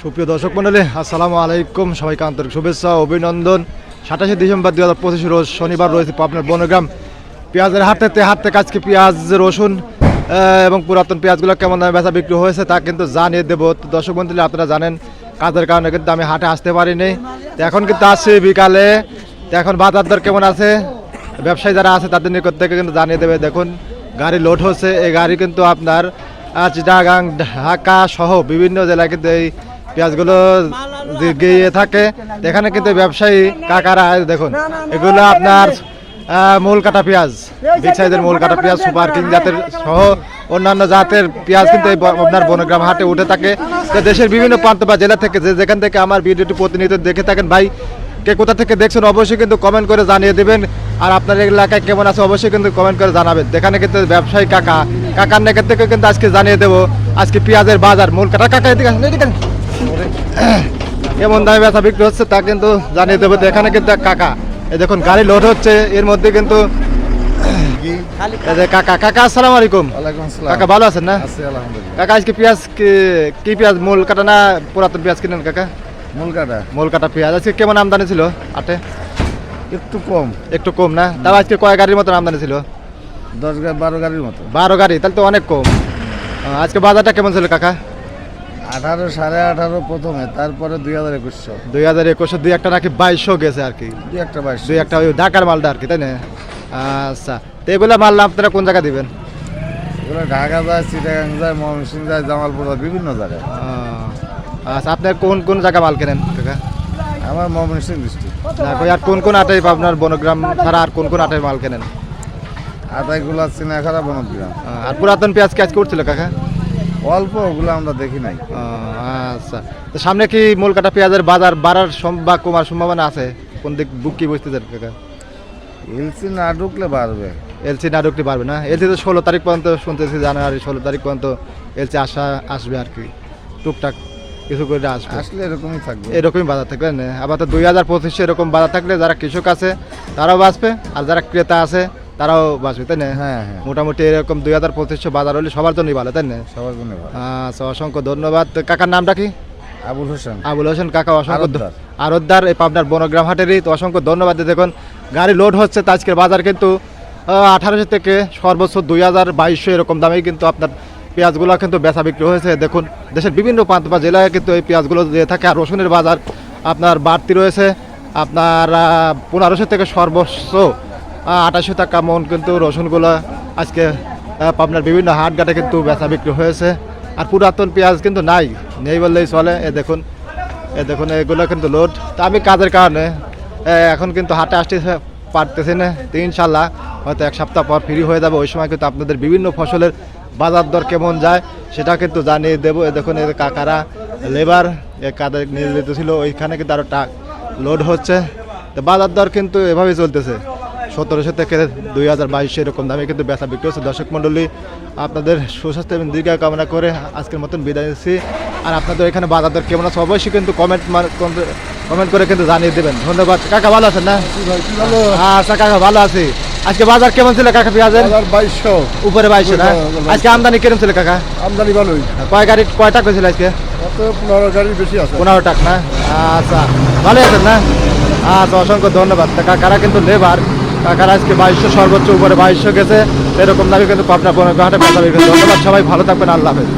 সুপ্রিয় দর্শক মণ্ডলী, আসসালামু আলাইকুম। সবাইকে আন্তরিক শুভেচ্ছা অভিনন্দন। 27 ডিসেম্বর 2025 রোজ শনিবার রয়েছে পাবনার বনগ্রাম পেঁয়াজের হাটতে আজকে পেঁয়াজ, রসুন এবং পুরাতন পেঁয়াজগুলো কেমন দামে বেচা বিক্রি হয়েছে তা কিন্তু জানিয়ে দেবো। তো দর্শক মণ্ডলী, আপনারা জানেন কাজের কারণে কিন্তু আমি হাটে আসতে পারিনি। তো এখন কিন্তু আসছি বিকালে। তো এখন বাজার দর কেমন আছে ব্যবসায়ী যারা আছে তাদের নিকট থেকে কিন্তু জানিয়ে দেবে। দেখুন গাড়ি লোড হচ্ছে। এই গাড়ি কিন্তু আপনার চিটাগাং, ঢাকা সহ বিভিন্ন জেলায় কিন্তু এই পেঁয়াজগুলো গিয়ে থাকে। এখানে কিন্তু ব্যবসায়ী কাকারা দেখুন এগুলো আপনার মূল কাটা পেঁয়াজ, বিগ সাইজের মূল কাটা পেঁয়াজ, সুপার কিং জাতের সহ অন্যান্য জাতের পেঁয়াজ কিন্তু আপনার বনগ্রাম হাটে উঠে থাকে। তো দেশের বিভিন্ন প্রান্ত বা জেলা থেকে যেখান থেকে আমার ভিডিওটি প্রতিনিয়ত দেখে থাকেন, ভাই কে কোথা থেকে দেখছেন অবশ্যই কিন্তু কমেন্ট করে জানিয়ে দেবেন। আর আপনার এলাকায় কেমন আছে অবশ্যই কিন্তু কমেন্ট করে জানাবেন। এখানে কিন্তু ব্যবসায়ী কাকার নেকের থেকে কিন্তু আজকে জানিয়ে দেবো আজকে পেঁয়াজের বাজার মূল কাটা। কাকা এদিকে কেমন দামে বেচা বিক্রি হচ্ছে তা কিন্তু জানিয়ে দেবো। এখানে কিন্তু কাকা এই দেখুন গাড়ি লোড হচ্ছে, এর মধ্যে কিন্তু কাকা আসসালামু আলাইকুম। কাকা ভালো আছেন না? কাকা আজকে পেঁয়াজ কি পেঁয়াজ মূল কাটা না পুরাতন পেঁয়াজ কিনেন কাকা? মূল কাটা পেঁয়াজ। আজকে কেমন আমদানি ছিল হাটে? একটু কম না? তাও আজকে কয় গাড়ির মতো আমদানি ছিল? 12 গাড়ির মতো। 12 গাড়ি, তাহলে তো অনেক কম। আজকে বাজারটা কেমন ছিল কাকা? 18, 18.5 প্রথমে, তারপরে 2021। 2021 দুই একটা নাকি 2200 গেছে আর কি। দুই একটা ওই ঢাকার মালটা আর কি, তাই না? আচ্ছা, তো এগুলো মাল আপনারা কোন জায়গা দিবেন? এগুলো ঢাকা যায়, চিটাগাং যায়, ময়মনসিংহ যায়, জামালপুর যায়, বিভিন্ন জায়গায়। আচ্ছা, আপনার কোন জায়গা মাল কেনেন কাকা? আমার ময়মনসিংহ ডিস্ট্রিক্ট। আর কোন আটাই আপনার বনগ্রাম ছাড়া আর কোন আটাই মাল কেনেন? আটাইগুলা চিনাখারা, বনগ্রাম। আর পুরাতন পেঁয়াজ কি আজ করছিল কাকা? অল্প, ওগুলো আমরা দেখি নাই। আচ্ছা, তো সামনে কি মূল কাটা পেঁয়াজের বাজার বাড়ার বা কমার সম্ভাবনা আছে? কোন দিক বুক কি বুঝতেছেন কাকা? এলসি না ঢুকলে বাড়বে। এলসি না ঢুকলে পারবে না? এলসি তো 16 তারিখ পর্যন্ত শুনতেছি, জানুয়ারি 16 তারিখ পর্যন্ত এলসি আসবে আর কি, টুকটাক কিছু করে আসলে এরকমই থাকবে, এরকমই বাজার থাকবে না? আবার তো 2025 এরকম বাজার থাকলে যারা কৃষক আছে তারাও বাঁচবে, আর যারা ক্রেতা আছে তারাও বাঁচবে, তাই না? হ্যাঁ। মোটামুটি এরকম 2025 বাজার হলে সবার জন্যই ভালো, তাই না? সবার জন্য ভালো। আচ্ছা, অসংখ্য ধন্যবাদ। কাকার নামটা কি? আবুল হোসেন কাকা, অসংখ্য আরতদার এই পাবনার বনগ্রাম হাটেরই। তো অসংখ্য ধন্যবাদ। দেখুন গাড়ি লোড হচ্ছে। তো আজকের বাজার কিন্তু 1800 থেকে সর্বোচ্চ 2200 এরকম দামেই কিন্তু আপনার পেঁয়াজগুলো কিন্তু বেচা বিক্রি হয়েছে। দেখুন দেশের বিভিন্ন প্রান্ত বা জেলায় কিন্তু এই পেঁয়াজগুলো দিয়ে থাকে। আর রসুনের বাজার আপনার বাড়তি রয়েছে, আপনার 1500 থেকে সর্বোচ্চ 2800 টাকা মন কিন্তু রসুনগুলো আজকে পাবনার বিভিন্ন হাটঘাটে কিন্তু বেচা বিক্রি হয়েছে। আর পুরাতন পেঁয়াজ কিন্তু নেই বললেই চলে। এ দেখুন এগুলো কিন্তু লোড। তা আমি কাজের কারণে এখন কিন্তু হাটে আসতে পারতেছি না। তো ইনশাল্লাহ হয়তো এক সপ্তাহ পর ফ্রি হয়ে যাবে। ওই সময় কিন্তু আপনাদের বিভিন্ন ফসলের বাজার দর কেমন যায় সেটা কিন্তু জানিয়ে দেবো। এ দেখুন এর কাকারা লেবার কাদের নিয়োজিত ছিল, ওইখানে কিন্তু আরও লোড হচ্ছে। তো বাজার দর কিন্তু এভাবেই চলতেছে, 1700 থেকে 2022 এরকম দামে কিন্তু বেচা বিক্রি হচ্ছে। দর্শক মণ্ডলী, আপনাদের সুস্বাস্থ্য এবং দীর্ঘায়ু কামনা করে আজকের মতন বিদায় নিচ্ছি। আর আপনাদের এখানে বাজার দর কেমন আছে অবশ্যই কিন্তু কমেন্ট করে কিন্তু জানিয়ে দেবেন। ধন্যবাদ। কাকা ভালো আছেন না? আচ্ছা কাকা ভালো আছি। আজকে বাজার কেমন ছিল কাকা পেঁয়াজের? 2200 উপরে 2200 না? আজকে আমদানি কেমন ছিল কাকা? আমদানি ভালোই। কয় টাকা ছিল আজকে? 15 গাড়ির বেশি আছে। 15 টাকা না? আচ্ছা, ভালো আছেন না? আচ্ছা, অসংখ্য ধন্যবাদ। কাকারা কিন্তু লেবার, কাকারা আজকে 2200 সর্বোচ্চ উপরে 2200 গেছে। এরকম দামে কিন্তু পাবনা বনগ্রাম হাটে বেচা বিক্রি। ধন্যবাদ, সবাই ভালো থাকবেন। আল্লাহ হাফেজ।